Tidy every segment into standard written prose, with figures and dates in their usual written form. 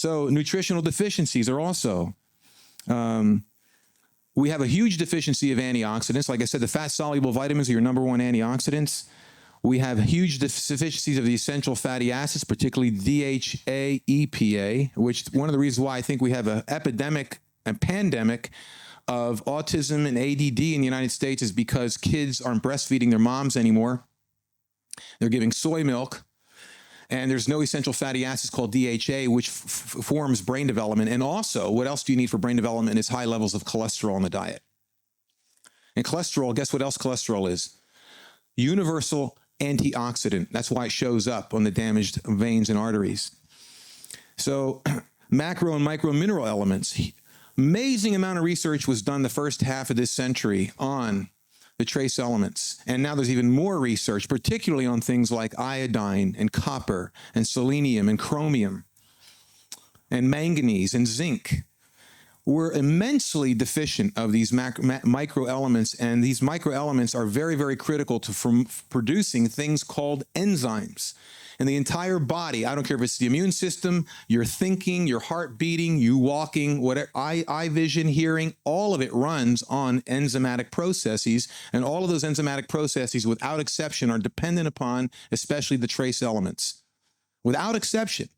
So nutritional deficiencies are also, we have a huge deficiency of antioxidants. Like I said, the fat-soluble vitamins are your number one antioxidants. We have huge deficiencies of the essential fatty acids, particularly DHA, EPA, which one of the reasons why I think we have an epidemic and pandemic of autism and ADD in the United States is because kids aren't breastfeeding their moms anymore. They're giving soy milk, and there's no essential fatty acids called DHA, which forms brain development. And also, what else do you need for brain development is high levels of cholesterol in the diet. And cholesterol, guess what else cholesterol is? Universal antioxidant. That's why it shows up on the damaged veins and arteries. So macro and micro mineral elements. Amazing amount of research was done the first half of this century on the trace elements. And now there's even more research, particularly on things like iodine and copper and selenium and chromium and manganese and zinc. We're immensely deficient of these micro elements, and these micro elements are very, very critical to producing things called enzymes. And the entire body, I don't care if it's the immune system, your thinking, your heart beating, you walking, whatever, eye vision, hearing, all of it runs on enzymatic processes. And all of those enzymatic processes, without exception, are dependent upon especially the trace elements, without exception.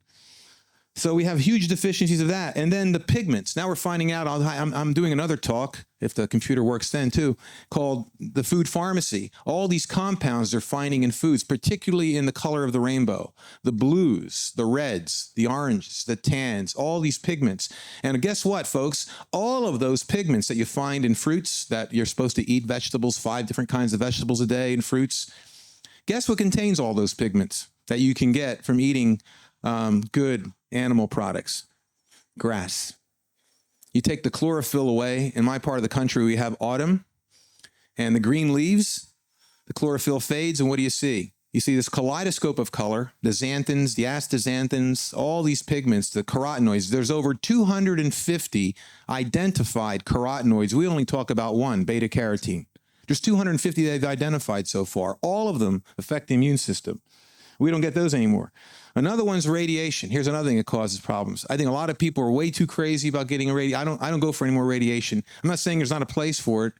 So we have huge deficiencies of that. And then the pigments. Now we're finding out, I'm doing another talk, if the computer works then too, called the food pharmacy. All these compounds they're finding in foods, particularly in the color of the rainbow, the blues, the reds, the oranges, the tans, all these pigments. And guess what, folks? All of those pigments that you find in fruits, that you're supposed to eat vegetables, 5 different kinds of vegetables a day and fruits. Guess what contains all those pigments that you can get from eating good animal products? Grass. You take the chlorophyll away. In my part of the country, we have autumn and the green leaves, the chlorophyll fades, and what do you see? You see this kaleidoscope of color, the xanthins, the astaxanthins, all these pigments, the carotenoids. There's over 250 identified carotenoids. We only talk about one, beta carotene. There's 250 they've identified so far. All of them affect the immune system. We don't get those anymore. Another one's radiation. Here's another thing that causes problems. I think a lot of people are way too crazy about getting a radiation. I don't go for any more radiation. I'm not saying there's not a place for it,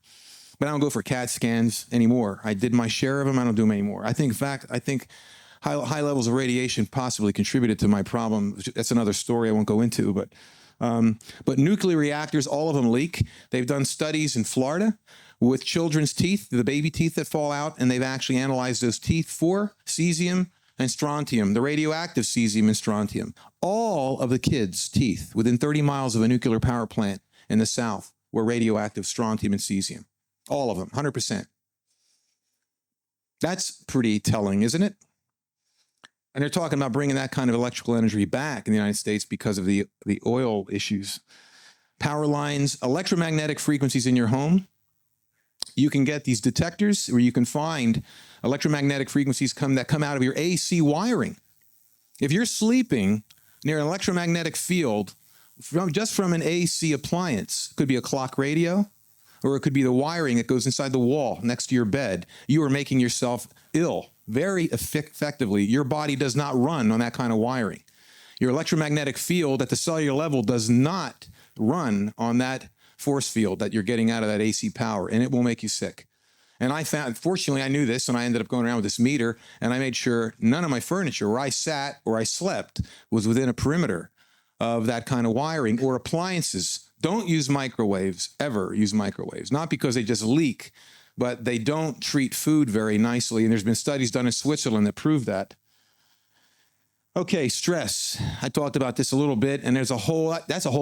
but I don't go for CAT scans anymore. I did my share of them. I don't do them anymore. I think high levels of radiation possibly contributed to my problem. That's another story I won't go into, but nuclear reactors, all of them leak. They've done studies in Florida with children's teeth, the baby teeth that fall out, and they've actually analyzed those teeth for cesium and strontium, the radioactive cesium and strontium. All of the kids' teeth within 30 miles of a nuclear power plant in the South were radioactive strontium and cesium. All of them, 100%. That's pretty telling, isn't it? And they're talking about bringing that kind of electrical energy back in the United States because of the oil issues. Power lines, electromagnetic frequencies in your home. You can get these detectors where you can find electromagnetic frequencies that come out of your AC wiring. If you're sleeping near an electromagnetic field just from an AC appliance, it could be a clock radio, or it could be the wiring that goes inside the wall next to your bed, you are making yourself ill very effectively. Your body does not run on that kind of wiring. Your electromagnetic field at the cellular level does not run on that force field that you're getting out of that AC power, and it will make you sick. And I found, fortunately, I knew this, and I ended up going around with this meter, and I made sure none of my furniture where I sat or I slept was within a perimeter of that kind of wiring, or appliances. Don't use microwaves, ever use microwaves. Not because they just leak, but they don't treat food very nicely, and there's been studies done in Switzerland that prove that. Okay, stress. I talked about this a little bit, and that's a whole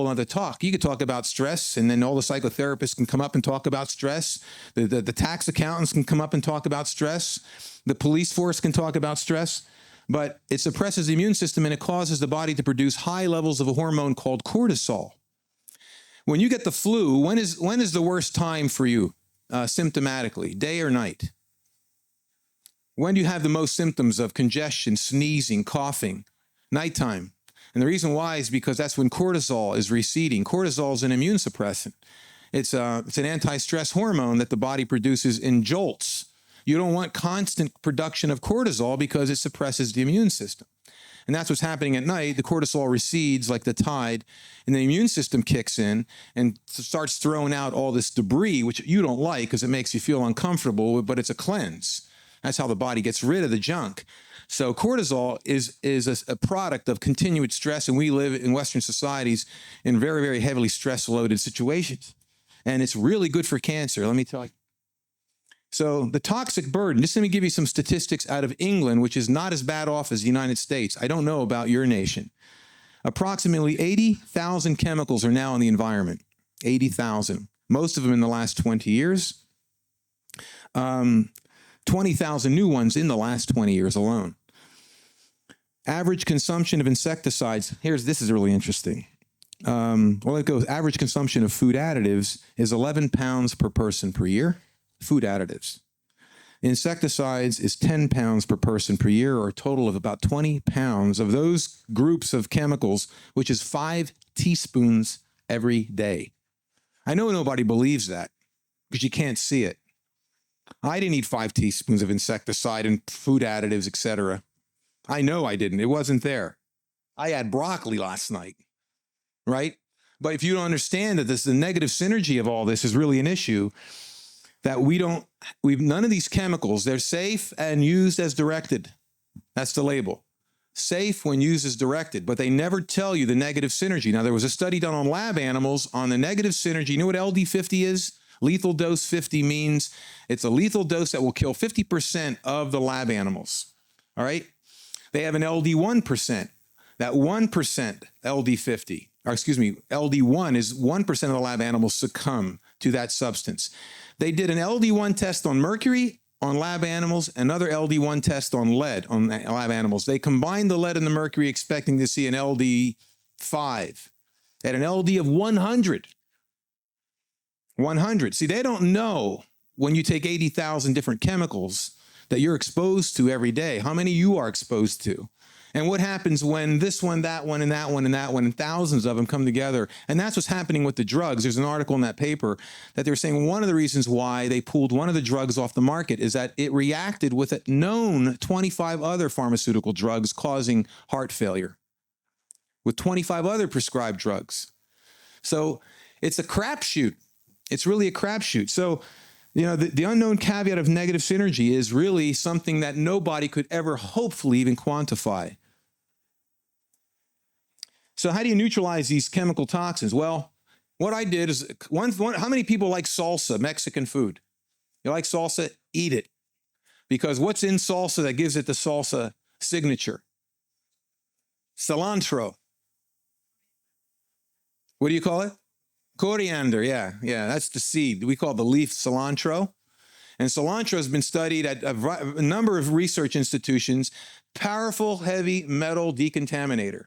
other talk. You could talk about stress, and then all the psychotherapists can come up and talk about stress. The tax accountants can come up and talk about stress. The police force can talk about stress. But it suppresses the immune system, and it causes the body to produce high levels of a hormone called cortisol. When you get the flu, when is the worst time for you symptomatically, day or night? When do you have the most symptoms of congestion, sneezing, coughing? Nighttime. And the reason why is because that's when cortisol is receding. Cortisol is an immune suppressant. It's an anti-stress hormone that the body produces in jolts. You don't want constant production of cortisol because it suppresses the immune system. And that's what's happening at night. The cortisol recedes like the tide, and the immune system kicks in and starts throwing out all this debris, which you don't like because it makes you feel uncomfortable, but it's a cleanse. That's how the body gets rid of the junk. So cortisol is a product of continued stress, and we live in Western societies in very, very heavily stress-loaded situations. And it's really good for cancer, let me tell you. So the toxic burden, just let me give you some statistics out of England, which is not as bad off as the United States. I don't know about your nation. Approximately 80,000 chemicals are now in the environment, 80,000. Most of them in the last 20 years. 20,000 new ones in the last 20 years alone. Average consumption of insecticides, this is really interesting. It goes, average consumption of food additives is 11 pounds per person per year. Food additives. Insecticides is 10 pounds per person per year, or a total of about 20 pounds of those groups of chemicals, which is 5 teaspoons every day. I know nobody believes that because you can't see it. I didn't eat 5 teaspoons of insecticide and food additives, etc. I know I didn't. It wasn't there. I had broccoli last night, right? But if you don't understand that the negative synergy of all this is really an issue, that none of these chemicals, they're safe and used as directed. That's the label. Safe when used as directed, but they never tell you the negative synergy. Now, there was a study done on lab animals on the negative synergy. You know what LD50 is? Lethal dose 50 means it's a lethal dose that will kill 50% of the lab animals. All right? They have an LD 1%. That 1% LD50, or excuse me, LD1 is 1% of the lab animals succumb to that substance. They did an LD1 test on mercury on lab animals, another LD1 test on lead on lab animals. They combined the lead and the mercury expecting to see an LD5 at an LD of 100. 100. See, they don't know when you take 80,000 different chemicals that you're exposed to every day, how many you are exposed to. And what happens when this one, that one, and that one, and that one, and thousands of them come together. And that's what's happening with the drugs. There's an article in that paper that they're saying one of the reasons why they pulled one of the drugs off the market is that it reacted with a known 25 other pharmaceutical drugs causing heart failure, with 25 other prescribed drugs. So it's a crapshoot. It's really a crapshoot. So, you know, the unknown caveat of negative synergy is really something that nobody could ever hopefully even quantify. So how do you neutralize these chemical toxins? Well, what I did is, how many people like salsa, Mexican food? You like salsa? Eat it. Because what's in salsa that gives it the salsa signature? Cilantro. What do you call it? Coriander, yeah, that's the seed. We call the leaf cilantro. And cilantro has been studied at a number of research institutions. Powerful heavy metal decontaminator.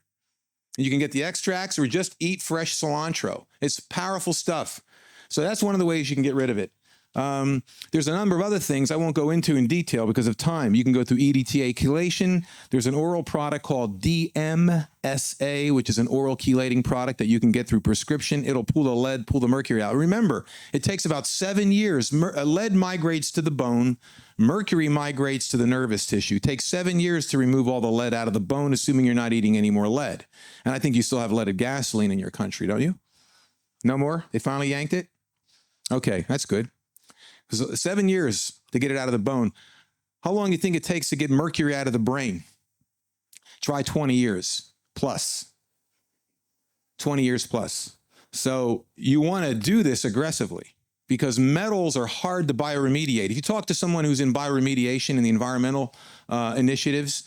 You can get the extracts or just eat fresh cilantro. It's powerful stuff. So that's one of the ways you can get rid of it. There's a number of other things I won't go into in detail because of time. You can go through EDTA chelation. There's an oral product called DMSA, which is an oral chelating product that you can get through prescription. It'll pull the lead, pull the mercury out. Remember, it takes about 7 years. Lead migrates to the bone. Mercury migrates to the nervous tissue. It takes 7 years to remove all the lead out of the bone, assuming you're not eating any more lead. And I think you still have leaded gasoline in your country, don't you? No more? They finally yanked it? Okay, that's good. 7 years to get it out of the bone. How long do you think it takes to get mercury out of the brain? Try 20 years plus. 20 years plus. So you want to do this aggressively because metals are hard to bioremediate. If you talk to someone who's in bioremediation in the environmental initiatives,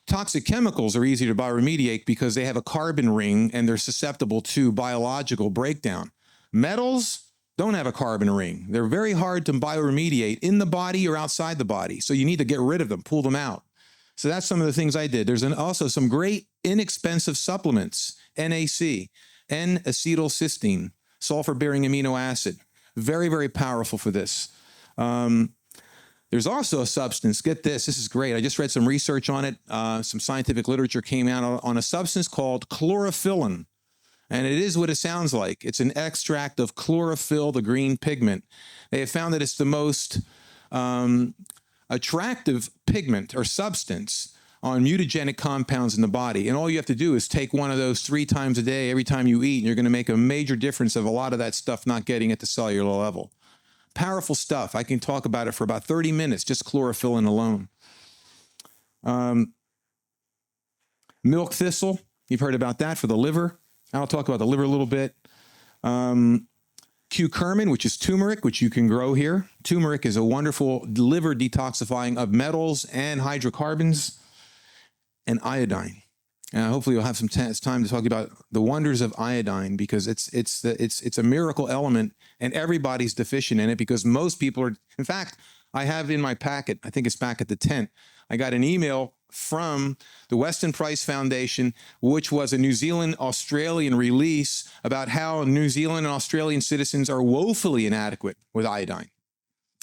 toxic chemicals are easy to bioremediate because they have a carbon ring and they're susceptible to biological breakdown. Metals don't have a carbon ring. They're very hard to bioremediate in the body or outside the body. So you need to get rid of them, pull them out. So that's some of the things I did. There's also some great inexpensive supplements, NAC, N-acetylcysteine, sulfur-bearing amino acid. Very, very powerful for this. There's also a substance, get this is great. I just read some research on it. Some scientific literature came out on a substance called chlorophyllin. And it is what it sounds like. It's an extract of chlorophyll, the green pigment. They have found that it's the most attractive pigment or substance on mutagenic compounds in the body. And all you have to do is take one of those 3 times a day every time you eat, and you're going to make a major difference of a lot of that stuff not getting at the cellular level. Powerful stuff. I can talk about it for about 30 minutes, just chlorophyll alone. Milk thistle, you've heard about that for the liver. I'll talk about the liver a little bit. Curcumin, which is turmeric, which you can grow here. Turmeric is a wonderful liver detoxifying of metals and hydrocarbons. And iodine. Hopefully we'll have some time to talk about the wonders of iodine, because it's a miracle element, and everybody's deficient in it because most people are. In fact, I have in my packet, I think it's back at the tent, I got an email from the Weston Price Foundation, which was a New Zealand Australian release about how New Zealand and Australian citizens are woefully inadequate with iodine.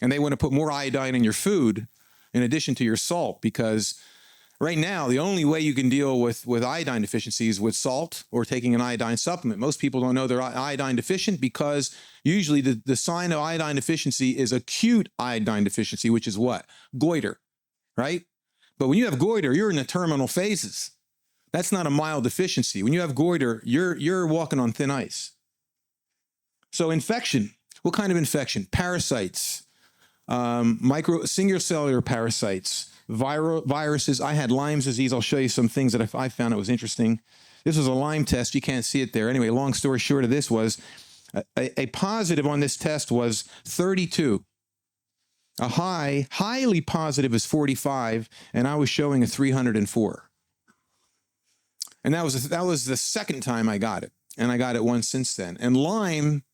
And they want to put more iodine in your food in addition to your salt, because right now, the only way you can deal with iodine deficiency is with salt or taking an iodine supplement. Most people don't know they're iodine deficient because usually the sign of iodine deficiency is acute iodine deficiency, which is what? Goiter, right? But when you have goiter, you're in the terminal phases. That's not a mild deficiency. When you have goiter, you're walking on thin ice. So infection, what kind of infection? Parasites, single cellular parasites, viruses. I had Lyme's disease. I'll show you some things that I found it was interesting. This was a Lyme test. You can't see it there. Anyway, long story short of this was a positive on this test was 32. A highly positive is 45, and I was showing a 304. And that was the second time I got it, and I got it once since then. And Lyme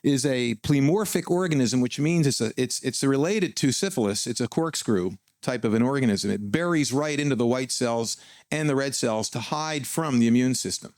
is a pleomorphic organism, which means it's related to syphilis. It's a corkscrew type of an organism. It buries right into the white cells and the red cells to hide from the immune system.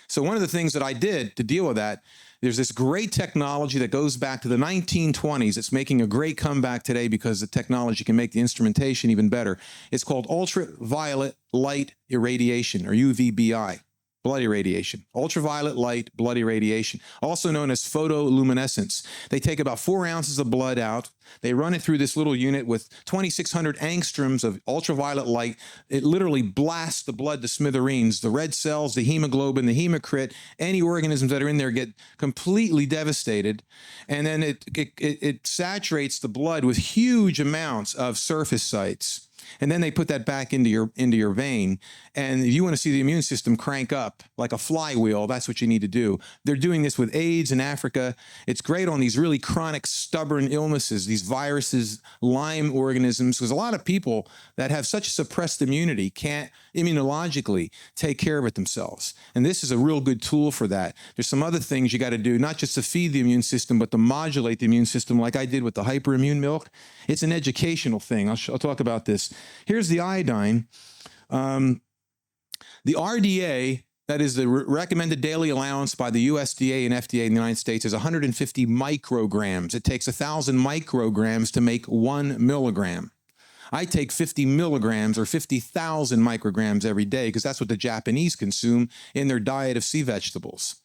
So one of the things that I did to deal with that, there's this great technology that goes back to the 1920s. It's making a great comeback today because the technology can make the instrumentation even better. It's called ultraviolet light irradiation, or UVBI. Blood irradiation, ultraviolet light blood irradiation, also known as photoluminescence. They take about 4 ounces of blood out. They run it through this little unit with 2,600 angstroms of ultraviolet light. It literally blasts the blood to smithereens. The red cells, the hemoglobin, the hemocrit, any organisms that are in there get completely devastated. And then it saturates the blood with huge amounts of surface sites. And then they put that back into your vein. And if you want to see the immune system crank up like a flywheel, that's what you need to do. They're doing this with AIDS in Africa. It's great on these really chronic, stubborn illnesses, these viruses, Lyme organisms, because a lot of people that have such suppressed immunity can't immunologically take care of it themselves. And this is a real good tool for that. There's some other things you got to do, not just to feed the immune system, but to modulate the immune system like I did with the hyperimmune milk. It's an educational thing. I'll talk about this. Here's the iodine. The RDA, that is the recommended daily allowance by the USDA and FDA in the United States, is 150 micrograms. It takes 1,000 micrograms to make 1 milligram. I take 50 milligrams or 50,000 micrograms every day because that's what the Japanese consume in their diet of sea vegetables.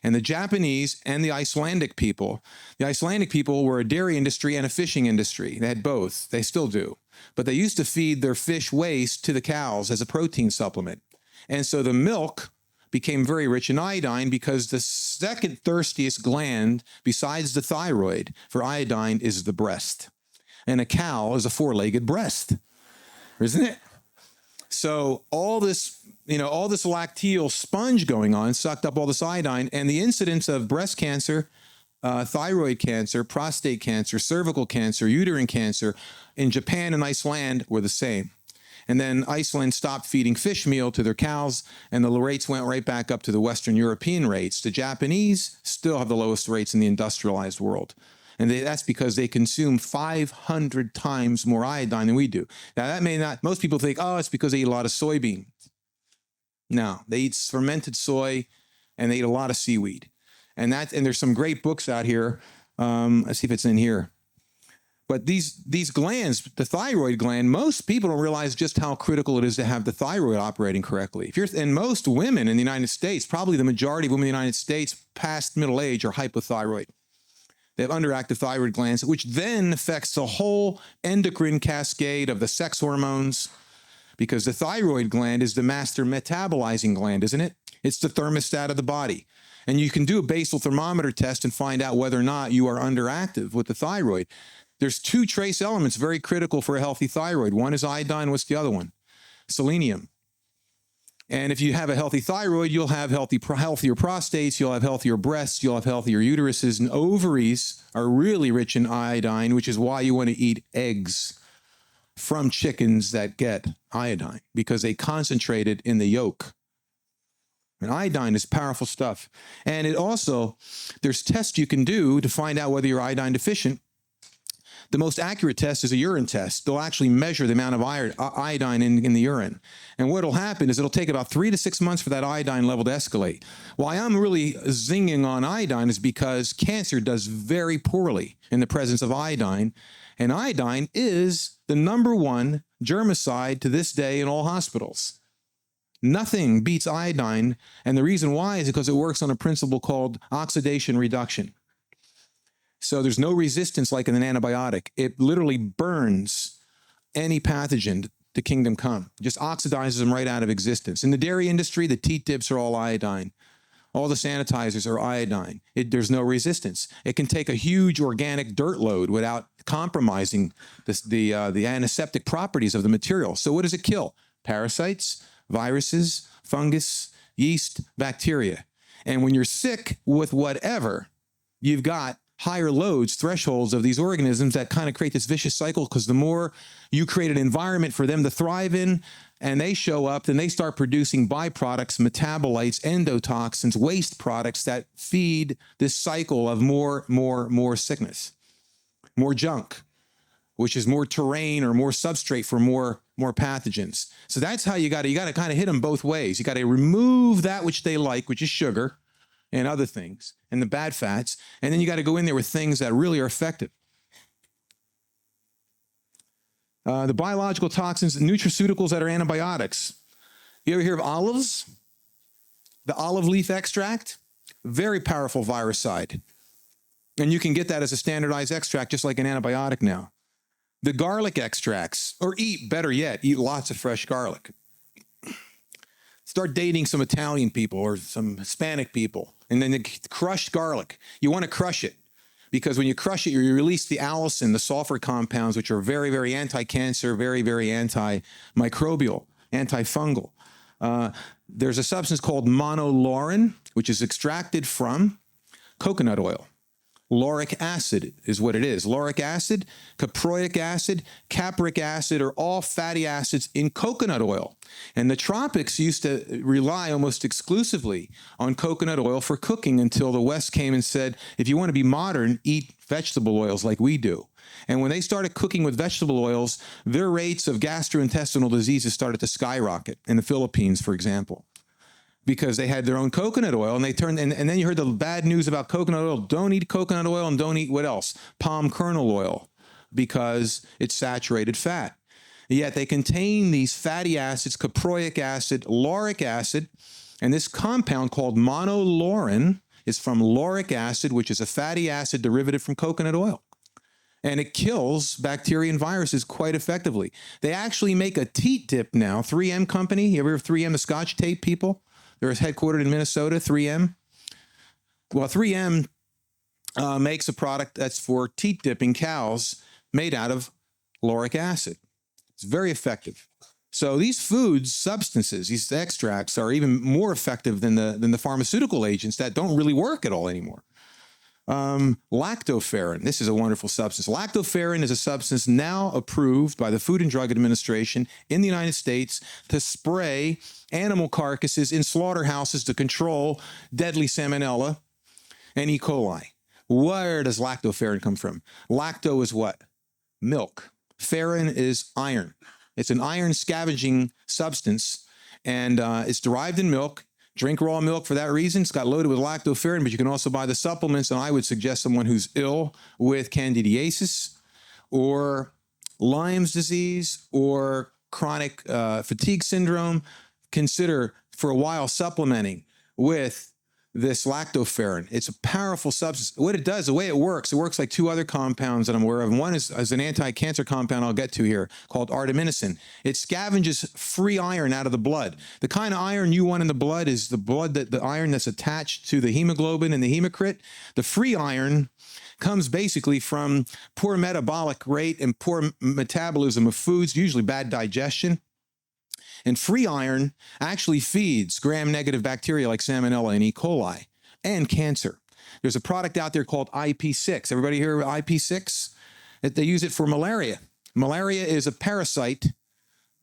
And the Japanese and the Icelandic people were a dairy industry and a fishing industry. They had both. They still do. But they used to feed their fish waste to the cows as a protein supplement. And so the milk became very rich in iodine because the second thirstiest gland besides the thyroid for iodine is the breast. And a cow is a 4-legged breast, isn't it? So all this lacteal sponge going on sucked up all this iodine, and the incidence of breast cancer, thyroid cancer, prostate cancer, cervical cancer, uterine cancer in Japan and Iceland were the same. And then Iceland stopped feeding fish meal to their cows, and the rates went right back up to the Western European rates. The Japanese still have the lowest rates in the industrialized world. And that's because they consume 500 times more iodine than we do. Now, that may not, most people think, oh, it's because they eat a lot of soybeans. No, they eat fermented soy and they eat a lot of seaweed. And there's some great books out here. Let's see if it's in here. But these glands, the thyroid gland, most people don't realize just how critical it is to have the thyroid operating correctly. And most women in the United States, probably the majority of women in the United States past middle age are hypothyroid. They have underactive thyroid glands, which then affects the whole endocrine cascade of the sex hormones, because the thyroid gland is the master metabolizing gland, isn't it? It's the thermostat of the body. And you can do a basal thermometer test and find out whether or not you are underactive with the thyroid. There's two trace elements very critical for a healthy thyroid. One is iodine. What's the other one? Selenium. And if you have a healthy thyroid, you'll have healthier prostates, you'll have healthier breasts, you'll have healthier uteruses, and ovaries are really rich in iodine, which is why you want to eat eggs from chickens that get iodine, because they concentrate it in the yolk. And iodine is powerful stuff. And it also, there's tests you can do to find out whether you're iodine deficient. The most accurate test is a urine test. They'll actually measure the amount of iodine in the urine. And what will happen is it'll take about 3 to 6 months for that iodine level to escalate. Why I'm really zinging on iodine is because cancer does very poorly in the presence of iodine. And iodine is the #1 germicide to this day in all hospitals. Nothing beats iodine. And the reason why is because it works on a principle called oxidation reduction. So there's no resistance like in an antibiotic. It literally burns any pathogen to kingdom come. Just oxidizes them right out of existence. In the dairy industry, the teat dips are all iodine. All the sanitizers are iodine. There's no resistance. It can take a huge organic dirt load without compromising the antiseptic properties of the material. So what does it kill? Parasites, viruses, fungus, yeast, bacteria. And when you're sick with whatever, you've got higher loads, thresholds of these organisms that kind of create this vicious cycle, because the more you create an environment for them to thrive in, and they show up, then they start producing byproducts, metabolites, endotoxins, waste products that feed this cycle of more sickness, more junk, which is more terrain or more substrate for more pathogens. So that's how you got to kind of hit them both ways. You got to remove that which they like, which is sugar and other things, and the bad fats, and then you got to go in there with things that really are effective. The biological toxins, nutraceuticals that are antibiotics. You ever hear of olives? The olive leaf extract? Very powerful virucide. And you can get that as a standardized extract, just like an antibiotic now. The garlic extracts, or better yet, eat lots of fresh garlic. Start dating some Italian people or some Hispanic people, and then the crushed garlic. You want to crush it, because when you crush it, you release the allicin, the sulfur compounds, which are very, very anti-cancer, very, very antimicrobial, antifungal. There's a substance called monolaurin, which is extracted from coconut oil. Lauric acid is what it is. Lauric acid, caproic acid, capric acid are all fatty acids in coconut oil. And the tropics used to rely almost exclusively on coconut oil for cooking until the West came and said, if you want to be modern, eat vegetable oils like we do. And when they started cooking with vegetable oils, their rates of gastrointestinal diseases started to skyrocket in the Philippines, for example, because they had their own coconut oil, and they turned, and then you heard the bad news about coconut oil. Don't eat coconut oil, and don't eat what else? Palm kernel oil, because it's saturated fat. Yet they contain these fatty acids, caproic acid, lauric acid, and this compound called monolaurin is from lauric acid, which is a fatty acid derivative from coconut oil. And it kills bacteria and viruses quite effectively. They actually make a teat dip now, 3M company. You ever hear of 3M, the Scotch tape people? They're headquartered in Minnesota, 3M. Well, 3M makes a product that's for teat dipping cows made out of lauric acid. It's very effective. So these foods, substances, these extracts are even more effective than the pharmaceutical agents that don't really work at all anymore. Lactoferrin. This is a wonderful substance. Lactoferrin is a substance now approved by the Food and Drug Administration in the United States to spray animal carcasses in slaughterhouses to control deadly salmonella and E. coli. Where does lactoferrin come from? Lacto is what? Milk. Ferrin is iron. It's an iron scavenging substance, and it's derived in milk. Drink raw milk for that reason. It's got loaded with lactoferrin, but you can also buy the supplements, and I would suggest someone who's ill with candidiasis or Lyme's disease or chronic fatigue syndrome, consider for a while supplementing with this lactoferrin. It's a powerful substance. What it does, the way it works like two other compounds that I'm aware of. And one is an anti-cancer compound I'll get to here called artemisinin. It scavenges free iron out of the blood. The kind of iron you want in the blood is the iron that's attached to the hemoglobin and the hematocrit. The free iron comes basically from poor metabolic rate and poor metabolism of foods, usually bad digestion. And free iron actually feeds gram-negative bacteria like Salmonella and E. coli and cancer. There's a product out there called IP6. Everybody hear of IP6? They use it for malaria. Malaria is a parasite,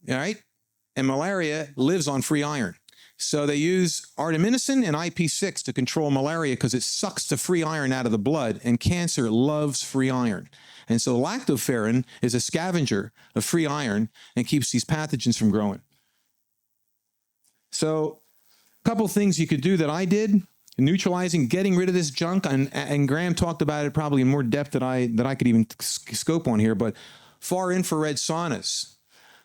all right? And malaria lives on free iron. So they use artemisinin and IP6 to control malaria because it sucks the free iron out of the blood, and cancer loves free iron. And so lactoferrin is a scavenger of free iron and keeps these pathogens from growing. So a couple things you could do that I did: neutralizing, getting rid of this junk, and Graham talked about it probably in more depth that I could even scope on here, but far infrared saunas.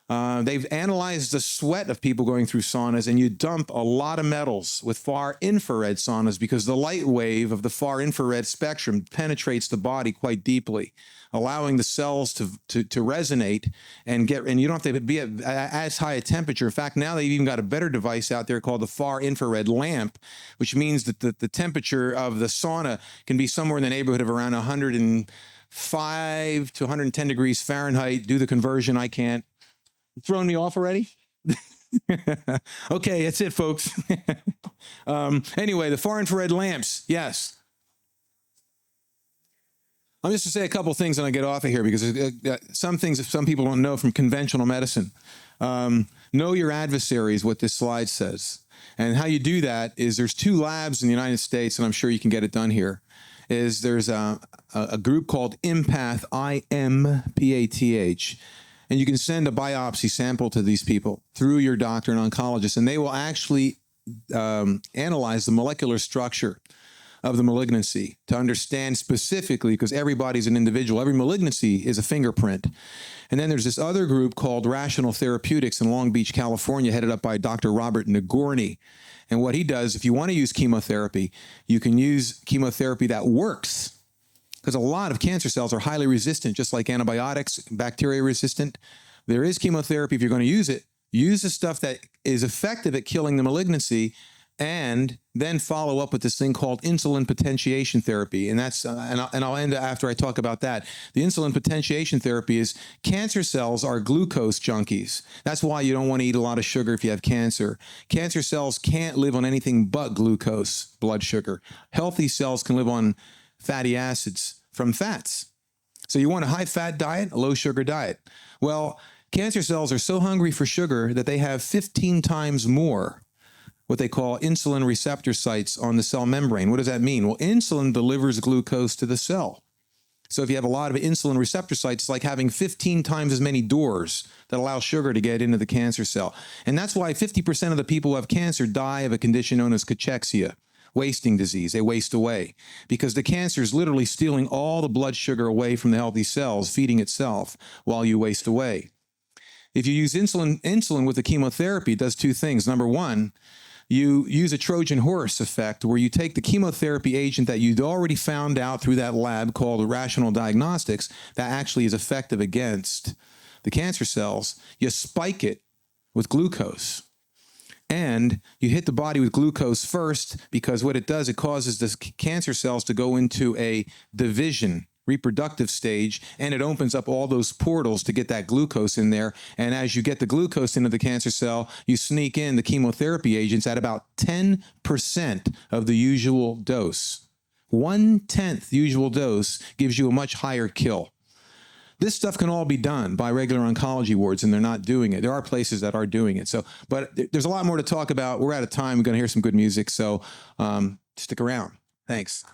They've analyzed the sweat of people going through saunas, and you dump a lot of metals with far infrared saunas because the light wave of the far infrared spectrum penetrates the body quite deeply, allowing the cells to resonate and you don't have to be at as high a temperature. In fact, now they've even got a better device out there called the far infrared lamp, which means that the temperature of the sauna can be somewhere in the neighborhood of around 105 to 110 degrees Fahrenheit. Do the conversion. I can't. Throwing me off already? Okay, that's it, folks. Anyway, the far infrared lamps, yes. I'm just to say a couple things and I get off of here because some things that some people don't know from conventional medicine. Know your adversary is what this slide says. And how you do that is there's two labs in the United States, and I'm sure you can get it done here. There's a group called IMPATH, IMPATH. And you can send a biopsy sample to these people through your doctor and oncologist, and they will actually analyze the molecular structure of the malignancy to understand specifically, because everybody's an individual. Every malignancy is a fingerprint. And then there's this other group called Rational Therapeutics in Long Beach, California, headed up by Dr. Robert Nagorny. And what he does, if you want to use chemotherapy, you can use chemotherapy that works, because a lot of cancer cells are highly resistant, just like antibiotics, bacteria resistant. There is chemotherapy. If you're going to use it, use the stuff that is effective at killing the malignancy, and then follow up with this thing called insulinpotentiation therapy. And I'll end after I talk about that. The insulinpotentiation therapy is cancer cells are glucose junkies. That's why you don't want to eat a lot of sugar if you have cancer. Cancer cells can't live on anything but glucose, blood sugar. Healthy cells can live on fatty acids from fats. So you want a high-fat diet, a low-sugar diet. Well, cancer cells are so hungry for sugar that they have 15 times more what they call insulin receptor sites on the cell membrane. What does that mean? Well, insulin delivers glucose to the cell. So if you have a lot of insulin receptor sites, it's like having 15 times as many doors that allow sugar to get into the cancer cell. And that's why 50% of the people who have cancer die of a condition known as cachexia, wasting disease. They waste away because the cancer is literally stealing all the blood sugar away from the healthy cells, feeding itself while you waste away. If you use insulin with the chemotherapy, it does two things. Number one, you use a Trojan horse effect where you take the chemotherapy agent that you'd already found out through that lab called Rational Diagnostics that actually is effective against the cancer cells. You spike it with glucose. And you hit the body with glucose first because what it does, it causes the cancer cells to go into a division, reproductive stage, and it opens up all those portals to get that glucose in there. And as you get the glucose into the cancer cell, you sneak in the chemotherapy agents at about 10% of the usual dose. 1/10 usual dose gives you a much higher kill. This stuff can all be done by regular oncology wards, and they're not doing it. There are places that are doing it. So, but there's a lot more to talk about. We're out of time. We're going to hear some good music, so stick around. Thanks.